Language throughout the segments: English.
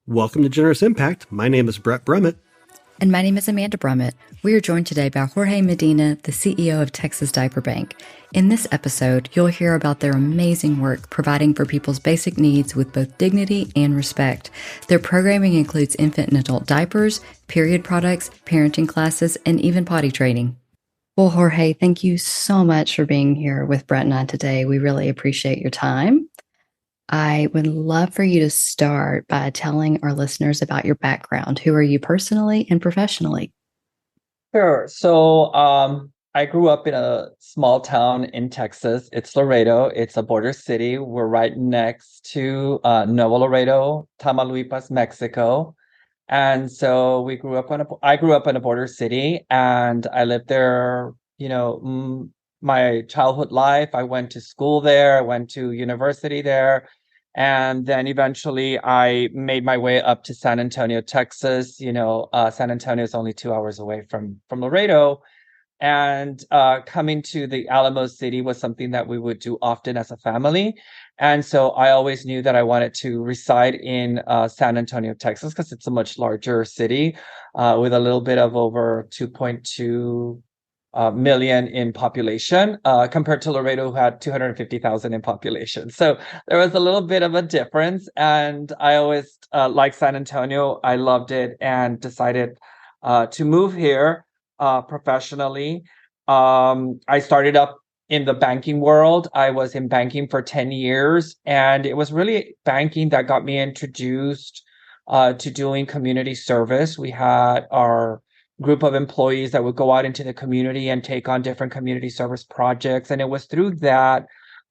Welcome to Generous Impact. My name is Brett Brummett. And my name is Amanda Brummett. We are joined today by Jorge Medina, the CEO of Texas Diaper Bank. In this episode, you'll hear about their amazing work providing for people's basic needs with both dignity and respect. Their programming includes infant and adult diapers, period products, parenting classes, and even potty training. Well, Jorge, thank you so much for being here with Brett and I today. We really appreciate your time. I would love for you to start by telling our listeners about your background. Who are you personally and professionally? Sure. I grew up in a small town in Texas. It's Laredo. It's a border city. We're right next to Nuevo Laredo, Tamaulipas, Mexico. And so I grew up in a border city, and I lived there, my childhood life. I went to school there. I went to university there. And then eventually I made my way up to San Antonio, Texas. San Antonio is only 2 hours away from Laredo. And coming to the Alamo City was something that we would do often as a family. And so I always knew that I wanted to reside in San Antonio, Texas, because it's a much larger city with a little bit of over 2.2 million in population compared to Laredo, who had 250,000 in population. So there was a little bit of a difference. And I always liked San Antonio. I loved it and decided to move here professionally. I started up in the banking world. I was in banking for 10 years, and it was really banking that got me introduced to doing community service. We had our group of employees that would go out into the community and take on different community service projects. And it was through that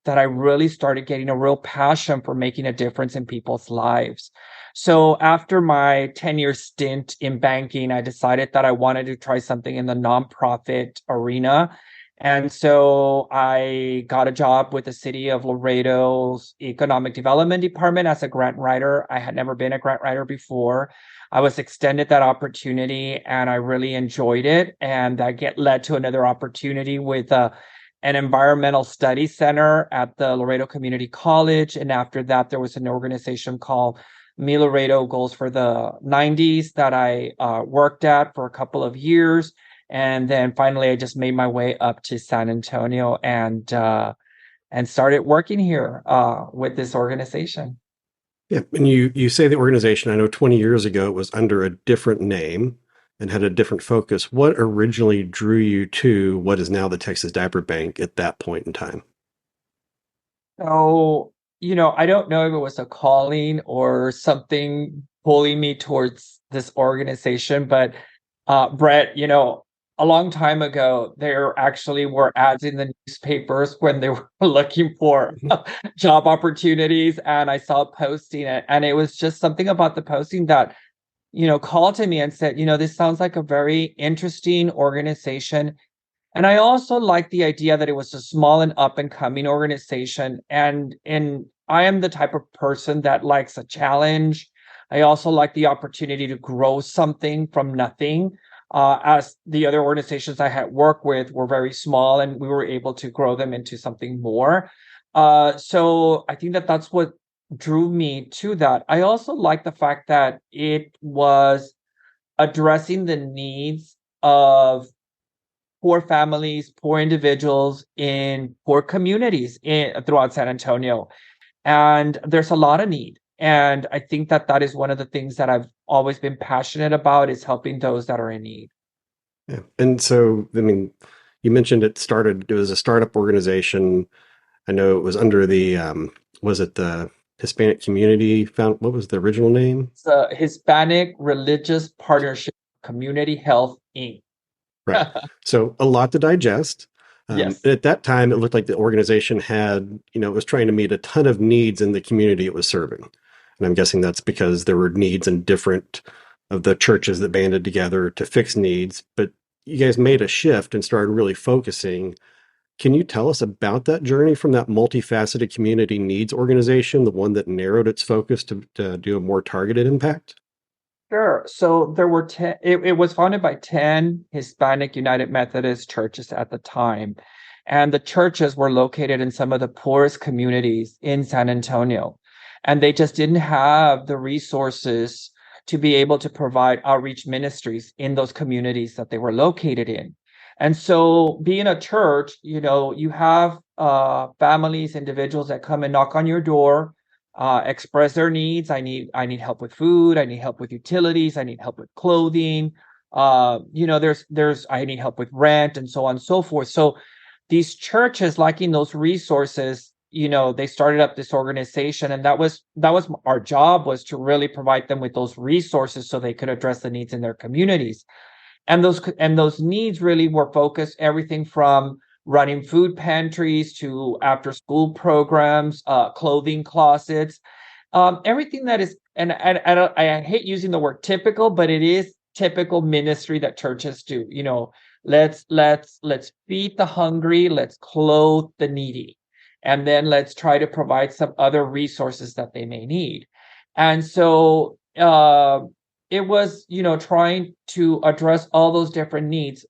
I really started getting a real passion for making a difference in people's lives. So after my 10-year stint in banking, I decided that I wanted to try something in the nonprofit arena. And so I got a job with the city of Laredo's Economic Development Department as a grant writer. I had never been a grant writer before. I was extended that opportunity and I really enjoyed it. And that led to another opportunity with an environmental studies center at the Laredo Community College. And after that, there was an organization called Mi Laredo Goals for the 90s that I worked at for a couple of years. And then finally, I just made my way up to San Antonio and started working here with this organization. Yeah, and you say the organization, I know 20 years ago it was under a different name and had a different focus. What originally drew you to what is now the Texas Diaper Bank at that point in time? So, I don't know if it was a calling or something pulling me towards this organization, but Brett, a long time ago, there actually were ads in the newspapers when they were looking for job opportunities. And I saw a posting, and it was just something about the posting that, called to me and said, this sounds like a very interesting organization. And I also like the idea that it was a small and up and coming organization. And I am the type of person that likes a challenge. I also like the opportunity to grow something from nothing. As the other organizations I had worked with were very small, and we were able to grow them into something more. So I think that that's what drew me to that. I also like the fact that it was addressing the needs of poor families, poor individuals in poor communities throughout San Antonio. And there's a lot of need. And I think that that is one of the things that I've always been passionate about, is helping those that are in need. Yeah. And so, I mean, you mentioned it was a startup organization. I know it was under was it the Hispanic Community what was the original name? It's a Hispanic Religious Partnership Community Health, Inc. Right. So a lot to digest. Yes. At that time, it looked like the organization had, it was trying to meet a ton of needs in the community it was serving. And I'm guessing that's because there were needs in different of the churches that banded together to fix needs. But you guys made a shift and started really focusing. Can you tell us about that journey from that multifaceted community needs organization, the one that narrowed its focus to do a more targeted impact? Sure. So there were 10, it was founded by 10 Hispanic United Methodist churches at the time. And the churches were located in some of the poorest communities in San Antonio. and they just didn't have the resources to be able to provide outreach ministries in those communities that they were located in. And so being a church, you have families, individuals that come and knock on your door, express their needs. I need help with food, I need help with utilities, I need help with clothing. There's I need help with rent and so on and so forth. So these churches lacking those resources, they started up this organization, and that was our job, was to really provide them with those resources so they could address the needs in their communities. And those needs really were focused everything from running food pantries to after school programs, clothing closets, everything that is, and I hate using the word typical, but it is typical ministry that churches do. Let's feed the hungry, let's clothe the needy, and then let's try to provide some other resources that they may need. And so it was, trying to address all those different needs.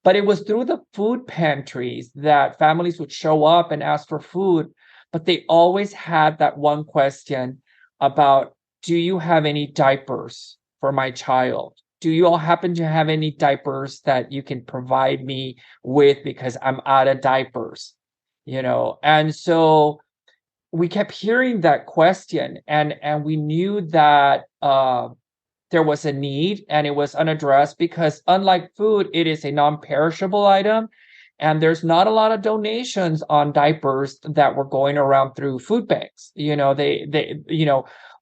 But it was through the food pantries that families would show up and ask for food, but they always had that one question about, do you have any diapers for my child? Do you all happen to have any diapers that you can provide me with, because I'm out of diapers? And so we kept hearing that question, and we knew that there was a need and it was unaddressed, because unlike food, it is a non-perishable item, and there's not a lot of donations on diapers that were going around through food banks.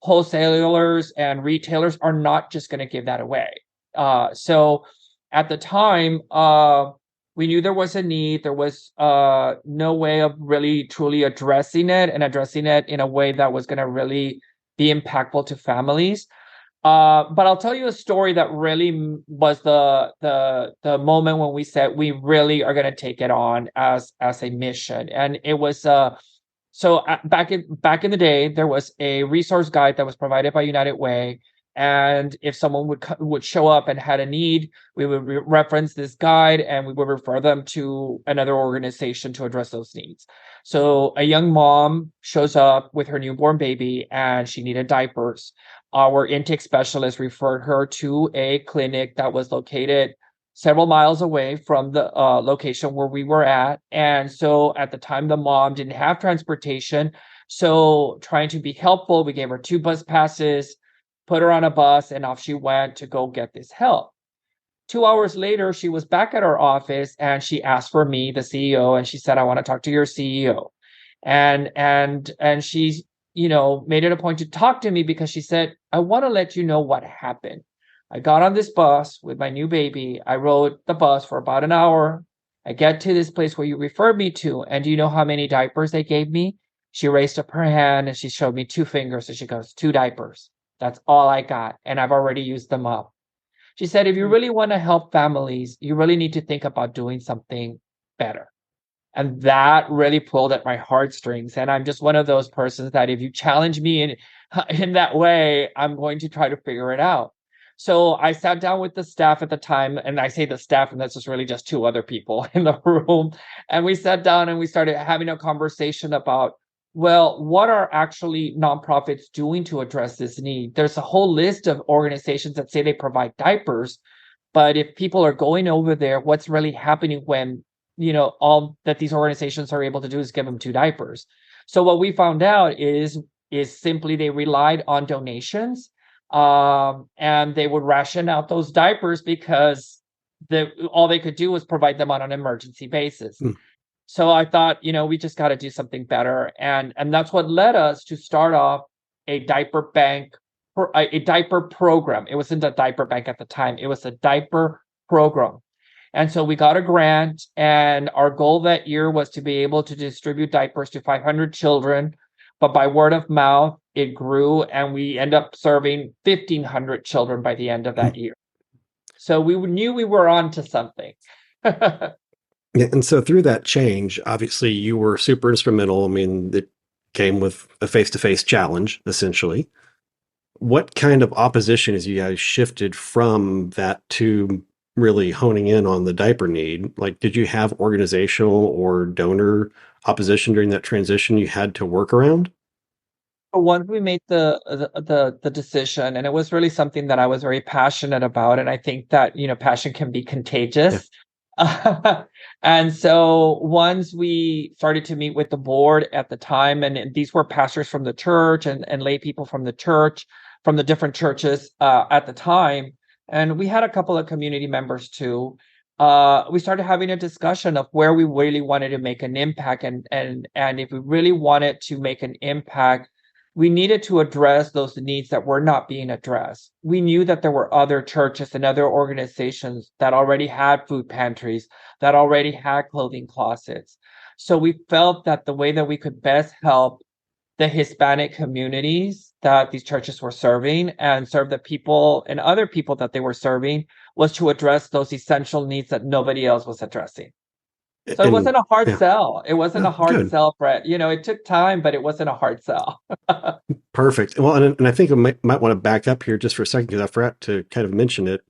Wholesalers and retailers are not just going to give that away. So at the time, we knew there was a need. There was no way of really truly addressing it, and addressing it in a way that was going to really be impactful to families. But I'll tell you a story that really was the moment when we said we really are going to take it on as a mission. And it was back in the day, there was a resource guide that was provided by United Way, and if someone would show up and had a need, we would reference this guide and we would refer them to another organization to address those needs. So a young mom shows up with her newborn baby and she needed diapers. Our intake specialist referred her to a clinic that was located several miles away from the location where we were at. And so at the time, the mom didn't have transportation. So trying to be helpful, we gave her 2 bus passes, put her on a bus, and off she went to go get this help. 2 hours later, she was back at our office and she asked for me, the CEO, and she said, "I want to talk to your CEO." And she, made it a point to talk to me, because she said, "I want to let you know what happened. I got on this bus with my new baby. I rode the bus for about an hour. I get to this place where you referred me to, and do you know how many diapers they gave me?" She raised up her hand and she showed me 2 fingers, and she goes, "2 diapers. That's all I got, and I've already used them up." She said, "If you really want to help families, you really need to think about doing something better." And that really pulled at my heartstrings. And I'm just one of those persons that if you challenge me in that way, I'm going to try to figure it out. So I sat down with the staff at the time, and I say the staff, and that's just really just 2 other people in the room. And we sat down and we started having a conversation about, well, what are actually nonprofits doing to address this need? There's a whole list of organizations that say they provide diapers, but if people are going over there, what's really happening when, all that these organizations are able to do is give them 2 diapers? So what we found out is simply they relied on donations, and they would ration out those diapers because all they could do was provide them on an emergency basis. Mm. So I thought, we just got to do something better. And that's what led us to start off a diaper bank, a diaper program. It wasn't a diaper bank at the time. It was a diaper program. And so we got a grant, and our goal that year was to be able to distribute diapers to 500 children. But by word of mouth, it grew, and we end up serving 1,500 children by the end of that year. So we knew we were on to something. Yeah, and so through that change, obviously you were super instrumental. I mean, it came with a face-to-face challenge, essentially. What kind of opposition as you guys shifted from that to really honing in on the diaper need? Like, did you have organizational or donor opposition during that transition you had to work around? Once we made the decision, and it was really something that I was very passionate about, and I think that passion can be Yeah. contagious. And so once we started to meet with the board at the time, and these were pastors from the church and lay people from the church, from the different churches at the time, and we had a couple of community members too. We started having a discussion of where we really wanted to make an impact, and if we really wanted to make an impact, we needed to address those needs that were not being addressed. We knew that there were other churches and other organizations that already had food pantries, that already had clothing closets. So we felt that the way that we could best help the Hispanic communities that these churches were serving and serve the people and other people that they were serving was to address those essential needs that nobody else was addressing. So it And wasn't a hard yeah, sell. It wasn't a oh, hard good. sell, Brett. It took time, but it wasn't a hard sell. Perfect. Well, and I think I might want to back up here just for a second because I forgot to kind of mention it.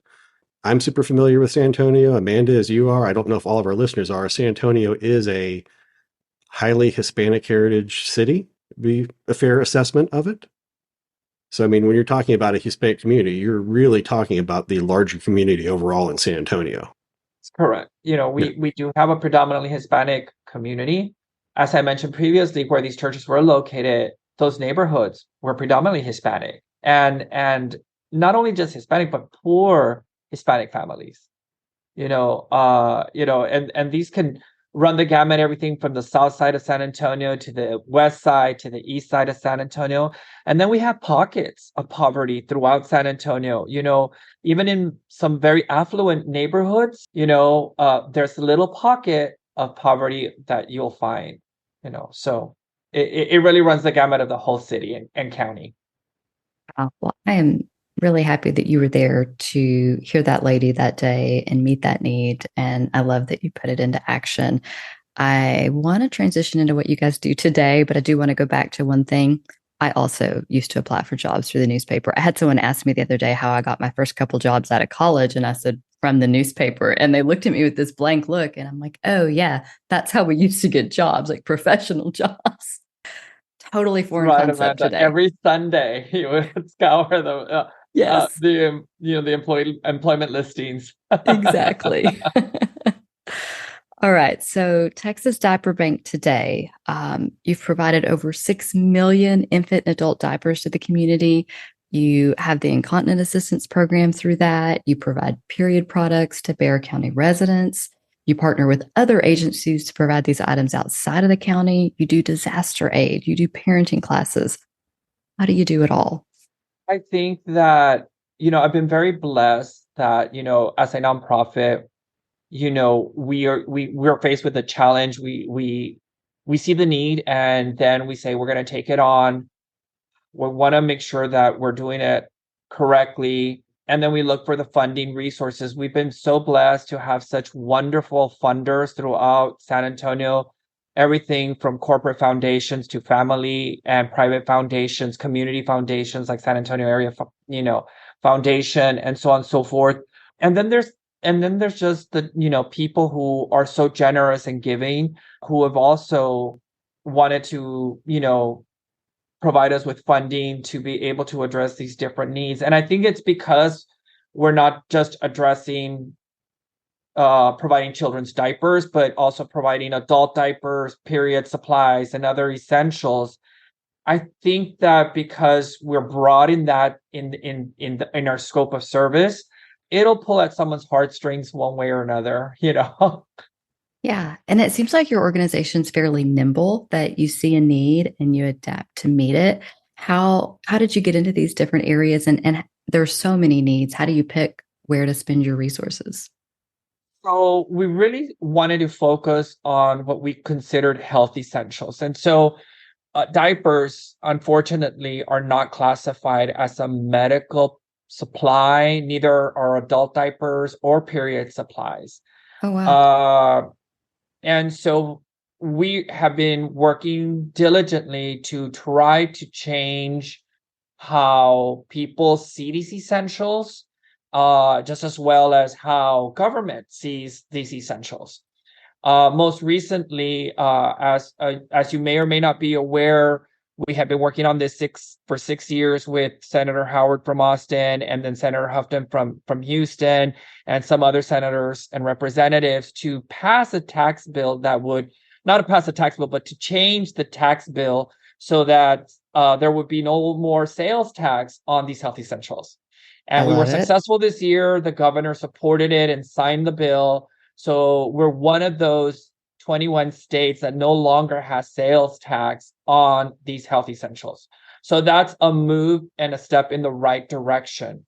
I'm super familiar with San Antonio. Amanda, as you are. I don't know if all of our listeners are. San Antonio is a highly Hispanic heritage city, be a fair assessment of it. So, I mean, when you're talking about a Hispanic community, you're really talking about the larger community overall in San Antonio. That's correct. Yeah. We do have a predominantly Hispanic community. As I mentioned previously, where these churches were located, those neighborhoods were predominantly Hispanic. And not only just Hispanic, but poor Hispanic families. And these can run the gamut, everything from the south side of San Antonio to the west side to the east side of San Antonio. And then we have pockets of poverty throughout San Antonio. Even in some very affluent neighborhoods, there's a little pocket of poverty that you'll find. So it really runs the gamut of the whole city and county. Well, I am really happy that you were there to hear that lady that day and meet that need. And I love that you put it into action. I want to transition into what you guys do today, but I do want to go back to one thing. I also used to apply for jobs through the newspaper. I had someone ask me the other day how I got my first couple jobs out of college, and I said, from the newspaper. And they looked at me with this blank look, and I'm like, oh, yeah, that's how we used to get jobs, like professional jobs. Totally foreign Right, concept Amanda. today. Every Sunday, he would scour Yes, the employment listings. exactly. All right. So, Texas Diaper Bank today, you've provided over 6 million infant and adult diapers to the community. You have the incontinent assistance program through that. You provide period products to Bexar County residents. You partner with other agencies to provide these items outside of the county. You do disaster aid. You do parenting classes. How do you do it all? I think that, I've been very blessed that, as a nonprofit, we're faced with a challenge. We see the need, and then we say we're going to take it on. We want to make sure that we're doing it correctly. And then we look for the funding resources. We've been so blessed to have such wonderful funders throughout San Antonio, everything from corporate foundations to family and private foundations, community foundations like San Antonio Area, Foundation, and so on and so forth. And then there's just the, people who are so generous and giving, who have also wanted to, provide us with funding to be able to address these different needs. And I think it's because we're not just addressing providing children's diapers, but also providing adult diapers, period supplies, and other essentials. I think that because we're broad in that in our scope of service, it'll pull at someone's heartstrings one way or another. Yeah. And it seems like your organization's fairly nimble, that you see a need and you adapt to meet it. How did you get into these different areas, and there's so many needs. How do you pick where to spend your resources? So we really wanted to focus on what we considered health essentials. And so diapers, unfortunately, are not classified as a medical supply, neither are adult diapers or period supplies. Oh, wow. Uh, and so we have been working diligently to try to change how people see these essentials, just as well as how government sees these essentials. Most recently, as you may or may not be aware, We have been working on this for 6 years with Senator Howard from Austin, and then Senator Houghton from Houston, and some other senators and representatives to pass a tax bill that would not pass a tax bill, but to change the tax bill so that there would be no more sales tax on these health essentials. I And we were love it. successful this year. The governor supported it and signed the bill. So we're one of those 21 states that no longer has sales tax on these health essentials. So that's a move and a step in the right direction.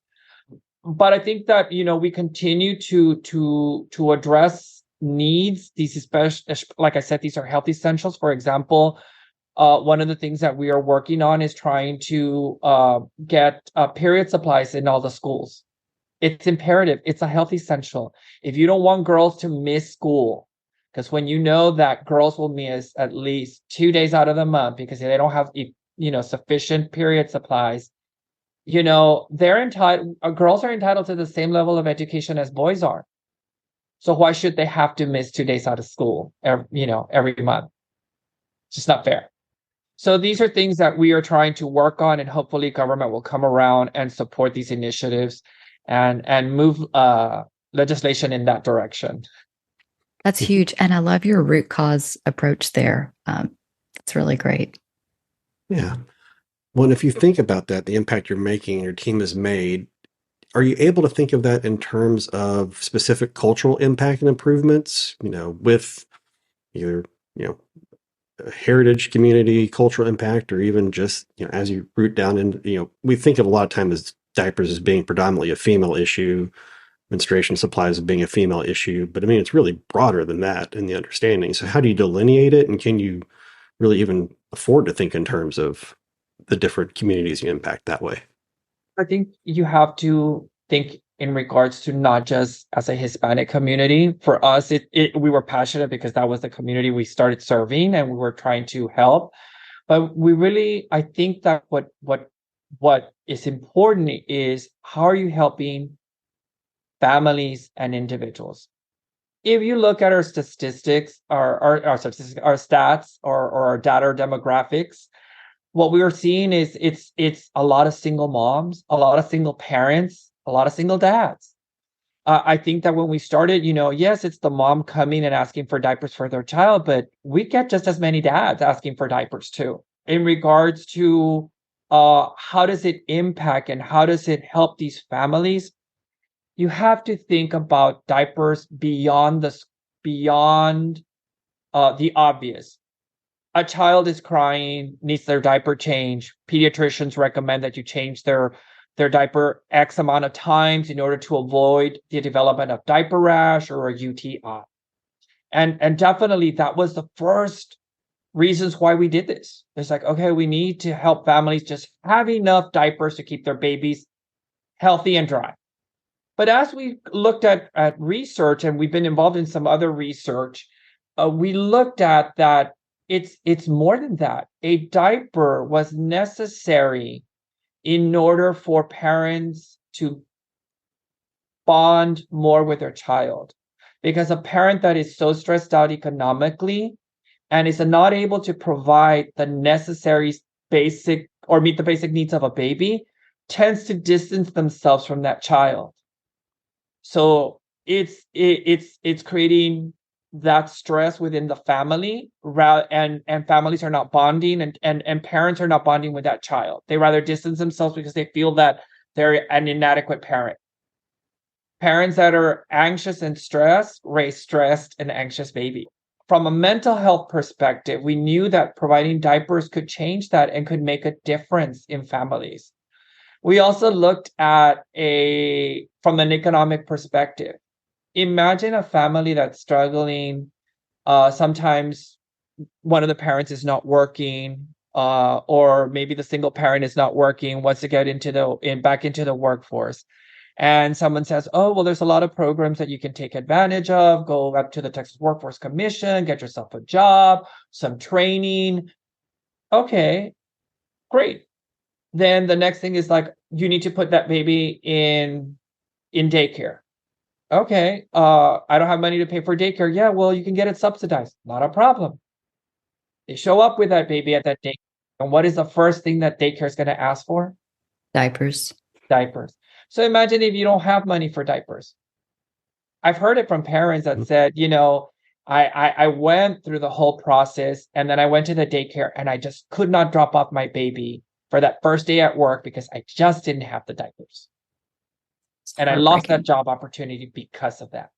But I think that, we continue to address needs. These, especially, like I said, these are health essentials. For example, one of the things that we are working on is trying to get period supplies in all the schools. It's imperative. It's a health essential. If you don't want girls to miss school, because when you know that girls will miss at least 2 days out of the month because they don't have, sufficient period supplies, they're entitled. Girls are entitled to the same level of education as boys are. So why should they have to miss 2 days out of school, every month? It's just not fair. So these are things that we are trying to work on, and hopefully government will come around and support these initiatives and move legislation in that direction. That's huge. And I love your root cause approach there. It's really great. Yeah. Well, and if you think about that, the impact you're making, your team has made, are you able to think of that in terms of specific cultural impact and improvements, with either, heritage community, cultural impact, or even just, as you root down in, we think of a lot of time as diapers as being predominantly a female issue, menstruation supplies being a female issue, but I mean, it's really broader than that in the understanding. So how do you delineate it? And can you really even afford to think in terms of the different communities you impact that way? I think you have to think in regards to not just as a Hispanic community. For us, we were passionate because that was the community we started serving and we were trying to help. But I think that what is important is how are you helping families and individuals? If you look at our statistics, our statistics, our stats, or our data or demographics, what we are seeing is it's a lot of single moms, a lot of single parents, a lot of single dads. I think that when we started, yes, it's the mom coming and asking for diapers for their child, but we get just as many dads asking for diapers too. In regards to how does it impact and how does it help these families? You have to think about diapers beyond the obvious. A child is crying, needs their diaper change. Pediatricians recommend that you change their diaper X amount of times in order to avoid the development of diaper rash or a UTI. And definitely that was the first reasons why we did this. It's like, okay, we need to help families just have enough diapers to keep their babies healthy and dry. But as we looked at research, and we've been involved in some other research, we looked at that it's more than that. A diaper was necessary in order for parents to bond more with their child. Because a parent that is so stressed out economically and is not able to provide the necessary basic or meet the basic needs of a baby tends to distance themselves from that child. So it's creating that stress within the family, and families are not bonding, and parents are not bonding with that child. They rather distance themselves because they feel that they're an inadequate parent. Parents that are anxious and stressed raise stressed and anxious baby. From a mental health perspective, we knew that providing diapers could change that and could make a difference in families. We also looked at from an economic perspective. Imagine a family that's struggling. Sometimes one of the parents is not working, or maybe the single parent is not working, wants to get back into the workforce. And someone says, oh, well, there's a lot of programs that you can take advantage of. Go up to the Texas Workforce Commission, get yourself a job, some training. Okay, great. Then the next thing is like, you need to put that baby in daycare. Okay, I don't have money to pay for daycare. Yeah, well, you can get it subsidized. Not a problem. They show up with that baby at that day. And what is the first thing that daycare is going to ask for? Diapers. Diapers. So imagine if you don't have money for diapers. I've heard it from parents that said, I went through the whole process and then I went to the daycare and I just could not drop off my baby for that first day at work because I just didn't have the diapers. And I lost that job opportunity because of that.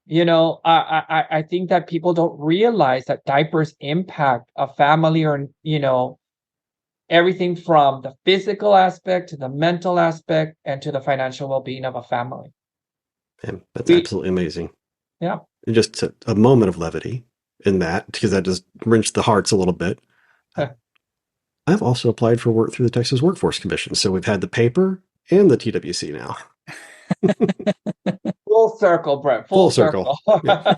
I think that people don't realize that diapers impact a family or, everything from the physical aspect to the mental aspect and to the financial well-being of a family. And that's absolutely amazing. Yeah. And just a moment of levity in that, because that just wrenched the hearts a little bit. I've also applied for work through the Texas Workforce Commission. So we've had the paper and the TWC now. Full circle, Brett. Full circle. Yeah.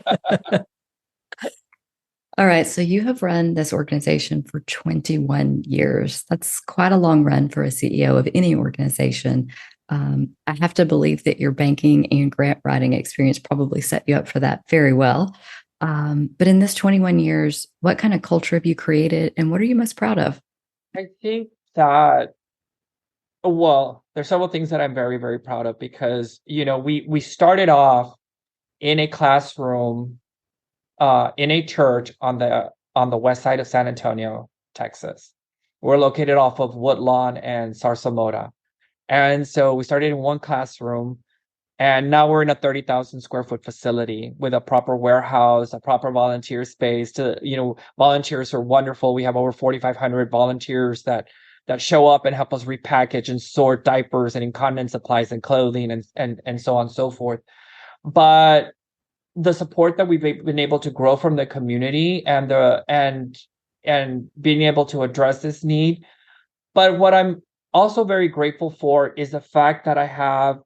All right. So you have run this organization for 21 years. That's quite a long run for a CEO of any organization. I have to believe that your banking and grant writing experience probably set you up for that very well. But in this 21 years, what kind of culture have you created and what are you most proud of? I think that, well, there's several things that I'm very, very proud of because, we started off in a classroom in a church on the west side of San Antonio, Texas. We're located off of Woodlawn and Sarsamota. And so we started in one classroom and now we're in a 30,000 square foot facility with a proper warehouse, a proper volunteer space volunteers are wonderful. We have over 4,500 volunteers that show up and help us repackage and sort diapers and incontinence supplies and clothing and so on and so forth. But the support that we've been able to grow from the community and being able to address this need. But what I'm also very grateful for is the fact that I have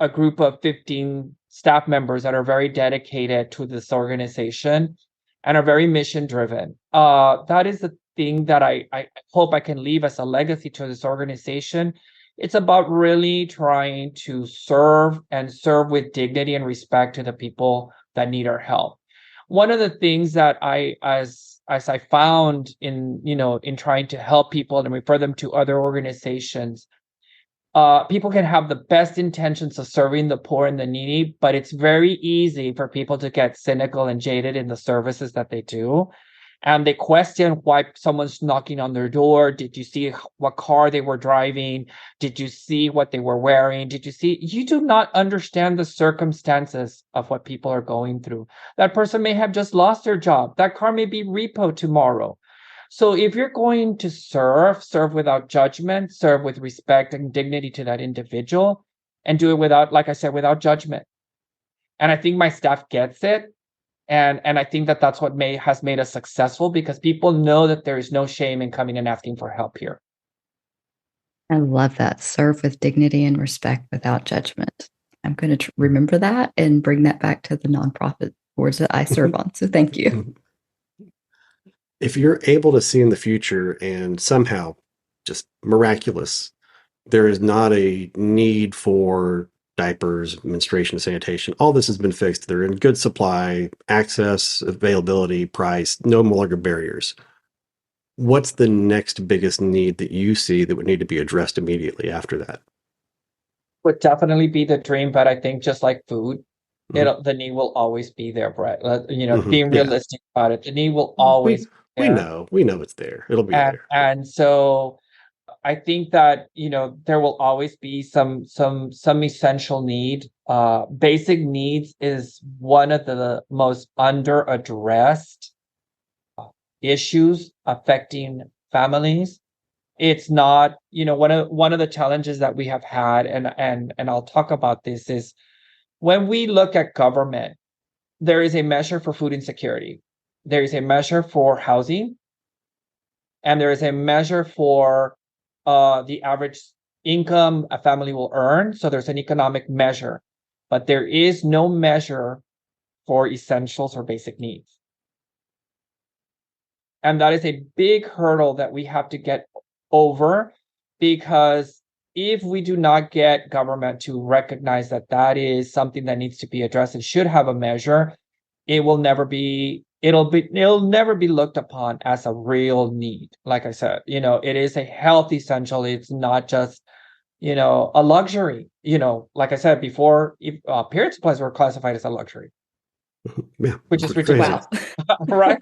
a group of 15 staff members that are very dedicated to this organization and are very mission driven. That is the thing that I hope I can leave as a legacy to this organization. It's about really trying to serve with dignity and respect to the people that need our help. One of the things that as I found in trying to help people and refer them to other organizations, people can have the best intentions of serving the poor and the needy, but it's very easy for people to get cynical and jaded in the services that they do. And they question why someone's knocking on their door. Did you see what car they were driving? Did you see what they were wearing? You do not understand the circumstances of what people are going through. That person may have just lost their job. That car may be repo tomorrow. So if you're going to serve without judgment, serve with respect and dignity to that individual, and do it without, like I said, without judgment. And I think my staff gets it. And I think that that's what has made us successful because people know that there is no shame in coming and asking for help here. I love that. Serve with dignity and respect without judgment. I'm going to remember that and bring that back to the nonprofit boards that I serve on. So thank you. If you're able to see in the future and somehow just miraculous, there is not a need for diapers, menstruation, sanitation, all this has been fixed. They're in good supply, access, availability, price, no longer barriers. What's the next biggest need that you see that would need to be addressed immediately after that? Would definitely be the dream, but I think just like food, the need will always be there, Brett. Being realistic about it, the need will always we know it's there. It'll be there. And so I think that there will always be some essential need. Basic needs is one of the most under addressed issues affecting families. It's not, one of the challenges that we have had, and I'll talk about this, is when we look at government, there is a measure for food insecurity, there is a measure for housing, and there is a measure for the average income a family will earn. So there's an economic measure, but there is no measure for essentials or basic needs. And that is a big hurdle that we have to get over, because if we do not get government to recognize that that is something that needs to be addressed and should have a measure, it will never be it'll never be looked upon as a real need. Like I said, it is a health essential. It's not just, a luxury. Like I said before, period supplies were classified as a luxury, Yeah, which is crazy. Wow. right?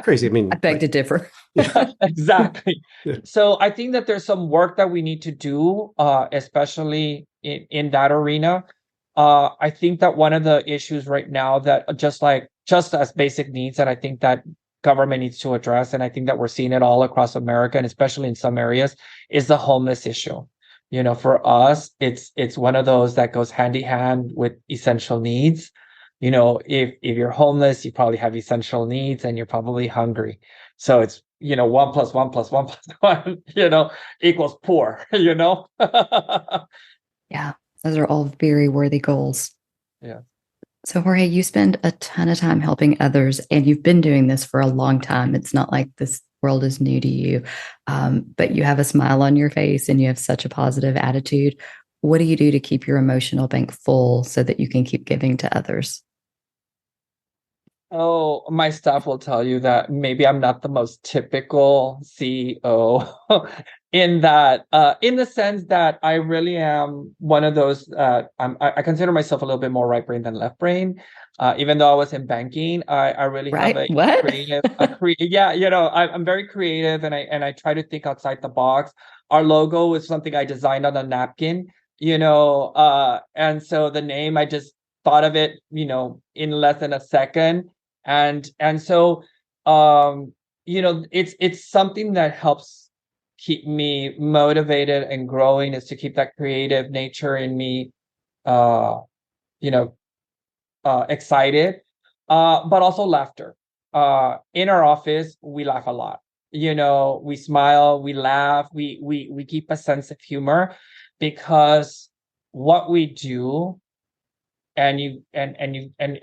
Crazy. I I mean, beg to differ. yeah, Exactly. yeah, So I think that there's some work that we need to do, especially in that arena. I think that one of the issues right now that just as basic needs that I think that government needs to address, and I think that we're seeing it all across America and especially in some areas, is the homeless issue. For us, it's one of those that goes hand in hand with essential needs. If you're homeless, you probably have essential needs and you're probably hungry. So it's, 1 + 1 + 1 + 1, equals poor, Yeah, those are all very worthy goals. Yeah. So, Jorge, you spend a ton of time helping others, and you've been doing this for a long time. It's not like this world is new to you, but you have a smile on your face and you have such a positive attitude. What do you do to keep your emotional bank full so that you can keep giving to others? Oh, my staff will tell you that maybe I'm not the most typical CEO in the sense that I really am one of those, I consider myself a little bit more right brain than left brain. Even though I was in banking, I really have Right? a What? yeah, I'm very creative and I try to think outside the box. Our logo is something I designed on a napkin, and so the name, I just thought of it, in less than a second. And so, it's something that helps keep me motivated and growing, is to keep that creative nature in me, uh, you know, excited, but also laughter. In our office, we laugh a lot. We smile, we laugh, we keep a sense of humor, because what we do, and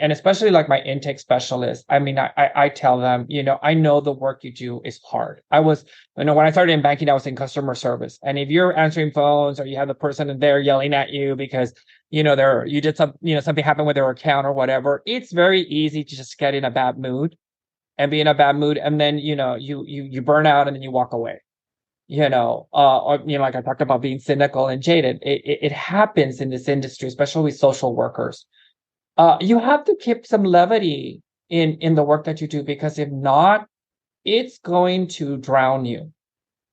especially like my intake specialist, I mean, I tell them, I know the work you do is hard. When I started in banking, I was in customer service, and if you're answering phones or you have the person in there yelling at you because you did something happened with their account or whatever, it's very easy to just get in a bad mood and be in a bad mood, and then you burn out and then you walk away. Or, like I talked about, being cynical and jaded. It happens in this industry, especially with social workers. You have to keep some levity in the work that you do, because if not, it's going to drown you.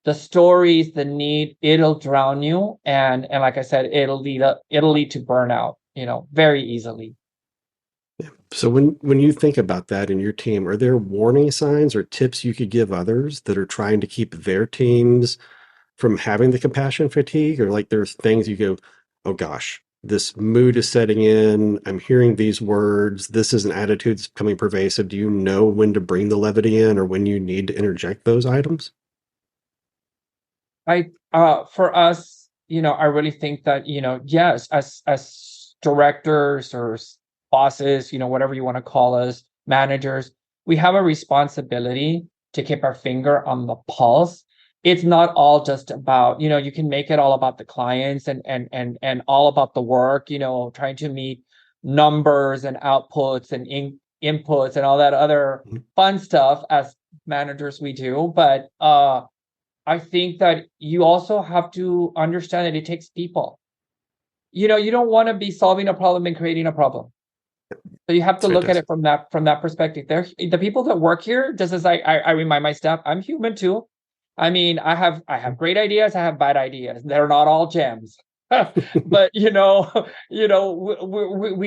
The stories, the need, it'll drown you, and like I said, it'll lead to burnout, very easily. yeah. So when you think about that in your team, are there warning signs or tips you could give others that are trying to keep their teams from having the compassion fatigue, or like there's things you go, oh gosh, this mood is setting in. I'm hearing these words. This is an attitude that's becoming pervasive. Do you know when to bring the levity in or when you need to interject those items? For us, I really think that, yes, as directors or bosses, whatever you want to call us, managers, we have a responsibility to keep our finger on the pulse. It's not all just about, you can make it all about the clients and all about the work, trying to meet numbers and outputs and inputs and all that other Mhm. fun stuff as managers we do. But I think that you also have to understand that it takes people. You don't want to be solving a problem and creating a problem. So you have It's to look at it fantastic. from that perspective. The people that work here, just as I remind my staff, I'm human too. I mean, I have great ideas, I have bad ideas. They're not all gems. But we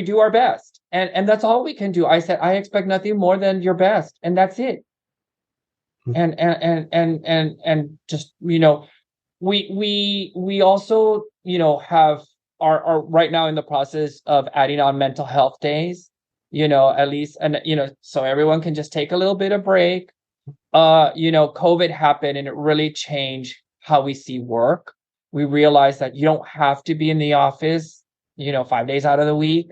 do our best. And that's all we can do. I said I expect nothing more than your best, and that's it. And just, we also, have are right now in the process of adding on mental health days, at least, and so everyone can just take a little bit of break. COVID happened and it really changed how we see work. We realized that you don't have to be in the office, 5 days out of the week.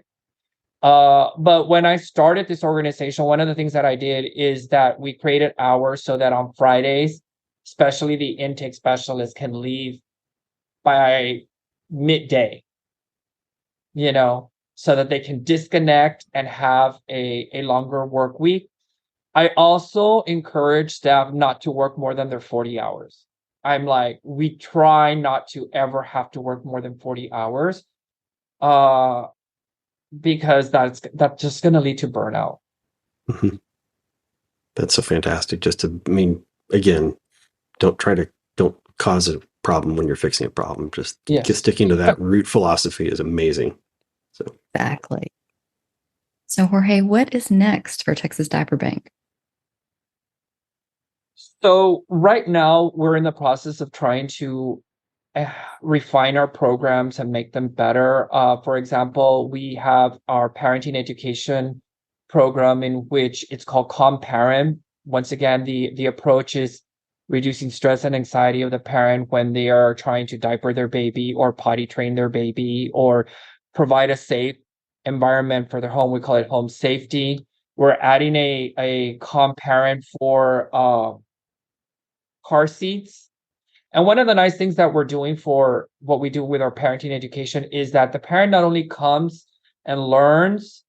But when I started this organization, one of the things that I did is that we created hours so that on Fridays, especially the intake specialists can leave by midday, so that they can disconnect and have a longer work week. I also encourage staff not to work more than their 40 hours. I'm like, we try not to ever have to work more than 40 hours, uh, because that's just going to lead to burnout. Mhm. That's so fantastic. Just to, I mean, again, don't cause a problem when you're fixing a problem. Just Yeah. sticking to that root philosophy is amazing. So Exactly. So, Jorge, what is next for Texas Diaper Bank? So right now we're in the process of trying to uh, refine our programs and make them better. For example, we have our parenting education program in which it's called Calm Parent. Once again, the approach is reducing stress and anxiety of the parent when they are trying to diaper their baby or potty train their baby or provide a safe environment for their home. We call it home safety. We're adding a Calm Parent for car seats. And one of the nice things that we're doing for what we do with our parenting education is that the parent not only comes and learns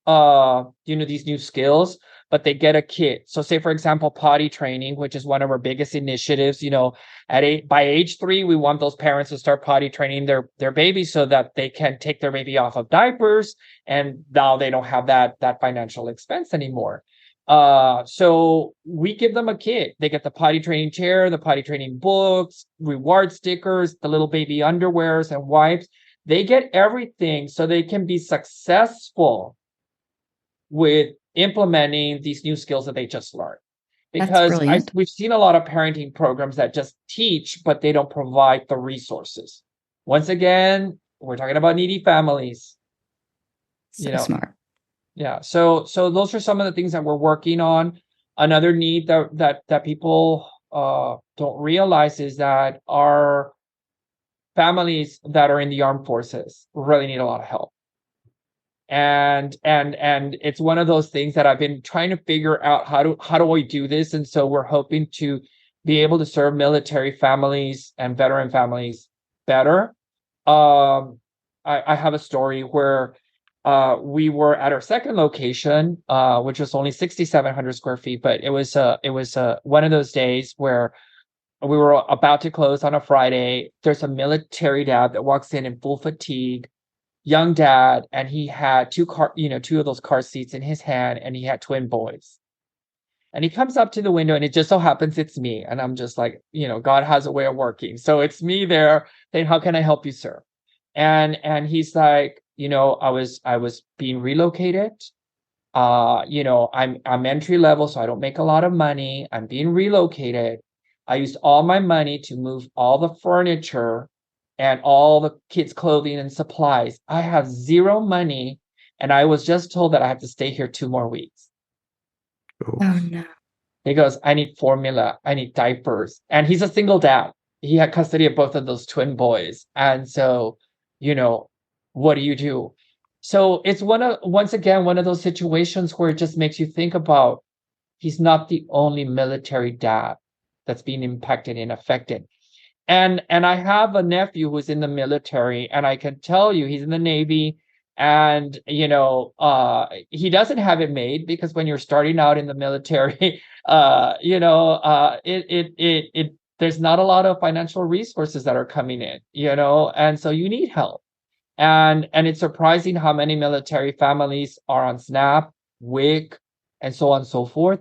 these new skills, but they get a kit. So say for example, potty training, which is one of our biggest initiatives, by age 3, we want those parents to start potty training their baby so that they can take their baby off of diapers and now they don't have that financial expense anymore. So we give them a kit. They get the potty training chair, the potty training books, reward stickers, the little baby underwears and wipes. They get everything so they can be successful with implementing these new skills that they just learned. That's Because brilliant. we've seen a lot of parenting programs that just teach, but they don't provide the resources. Once again, we're talking about needy families. So smart. Yeah. So those are some of the things that we're working on. Another need that people don't realize is that our families that are in the armed forces really need a lot of help. And it's one of those things that I've been trying to figure out how do I do this? And so we're hoping to be able to serve military families and veteran families better. I have a story where we were at our second location, which was only 6,700 square feet, but it was one of those days where we were about to close on a Friday. There's a military dad that walks in full fatigue, young dad, and he had two of those car seats in his hand, and he had twin boys. And he comes up to the window, and it just so happens it's me. And I'm just like, God has a way of working. So it's me there saying, how can I help you, sir? And he's like, I was being relocated. I'm entry level, so I don't make a lot of money. I'm being relocated. I used all my money to move all the furniture and all the kids' clothing and supplies. I have zero money, and I was just told that I have to stay here 2 more weeks. Oh, no. He goes, I need formula, I need diapers. And he's a single dad. He had custody of both of those twin boys. And so, what do you do? So it's once again, one of those situations where it just makes you think about he's not the only military dad that's being impacted and affected. And I have a nephew who's in the military, and I can tell you he's in the Navy. And he doesn't have it made, because when you're starting out in the military, it there's not a lot of financial resources that are coming in, and so you need help. And it's surprising how many military families are on SNAP, WIC, and so on and so forth.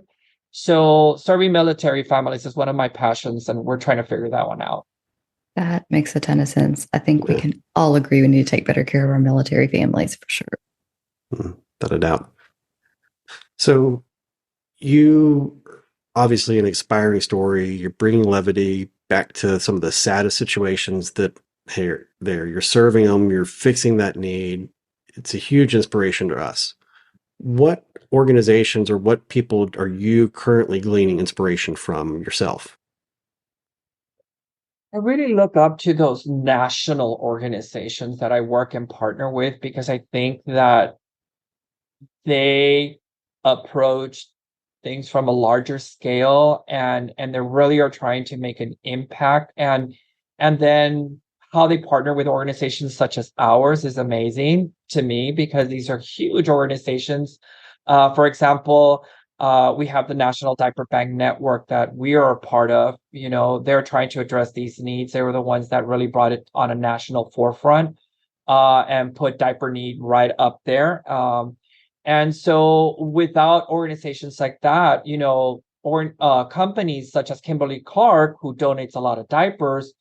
So serving military families is one of my passions, and we're trying to figure that one out. That makes a ton of sense. I think we yeah, can all agree we need to take better care of our military families for sure. without a doubt. So you obviously an inspiring story. You're bringing levity back to some of the saddest situations that here there. You're serving them. You're fixing that need. It's a huge inspiration to us. What organizations or what people are you currently gleaning inspiration from yourself? I really look up to those national organizations that I work and partner with, because I think that they approach things from a larger scale, and they really are trying to make an impact. And then how they partner with organizations such as ours is amazing to me, because these are huge organizations. For example, We have the National Diaper Bank Network that we are a part of. They're trying to address these needs. They were the ones that really brought it on a national forefront, and put diaper need right up there. And so without organizations like that, or companies such as Kimberly Clark, who donates a lot of diapers,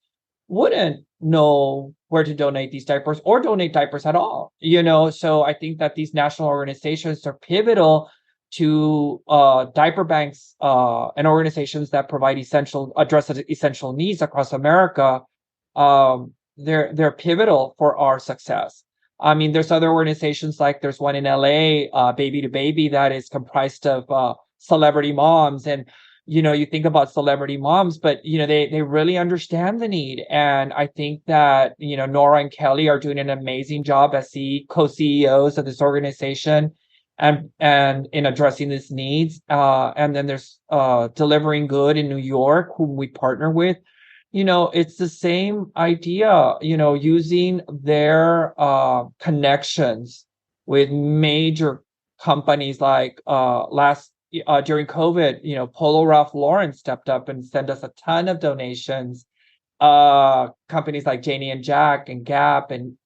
wouldn't know where to donate these diapers or donate diapers at all. So I think that these national organizations are pivotal to diaper banks, and organizations that provide address essential needs across America. They're pivotal for our success. I mean, there's other organizations, like there's one in LA, Baby to Baby, that is comprised of celebrity moms. And you think about celebrity moms, but they really understand the need. And I think that Nora and Kelly are doing an amazing job as co-CEOs of this organization, and in addressing these needs. And then there's Delivering Good in New York, whom we partner with. It's the same idea, using their connections with major companies, like during COVID, Polo Ralph Lauren stepped up and sent us a ton of donations. Companies like Janie and Jack and Gap, and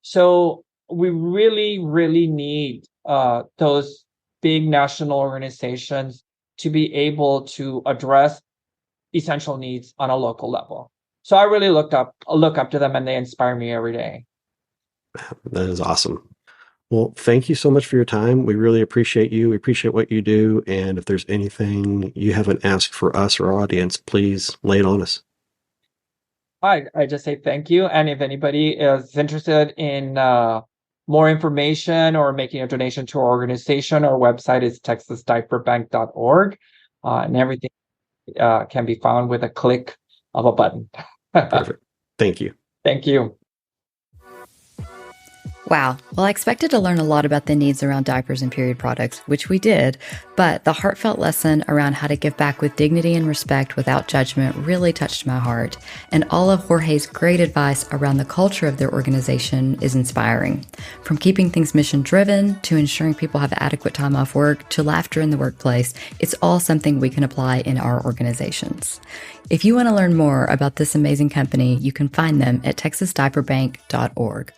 so we really, really need those big national organizations to be able to address essential needs on a local level. So I really look up to them, and they inspire me every day. That is awesome. Well, thank you so much for your time. We really appreciate you. We appreciate what you do. And if there's anything you haven't asked for us or our audience, please lay it on us. I just say thank you. And if anybody is interested in more information or making a donation to our organization, our website is texasdiaperbank.org, and everything can be found with a click of a button. Perfect. Thank you. Thank you. Wow. Well, I expected to learn a lot about the needs around diapers and period products, which we did, but the heartfelt lesson around how to give back with dignity and respect without judgment really touched my heart. And all of Jorge's great advice around the culture of their organization is inspiring. From keeping things mission-driven to ensuring people have adequate time off work to laughter in the workplace, it's all something we can apply in our organizations. If you want to learn more about this amazing company, you can find them at texasdiaperbank.org.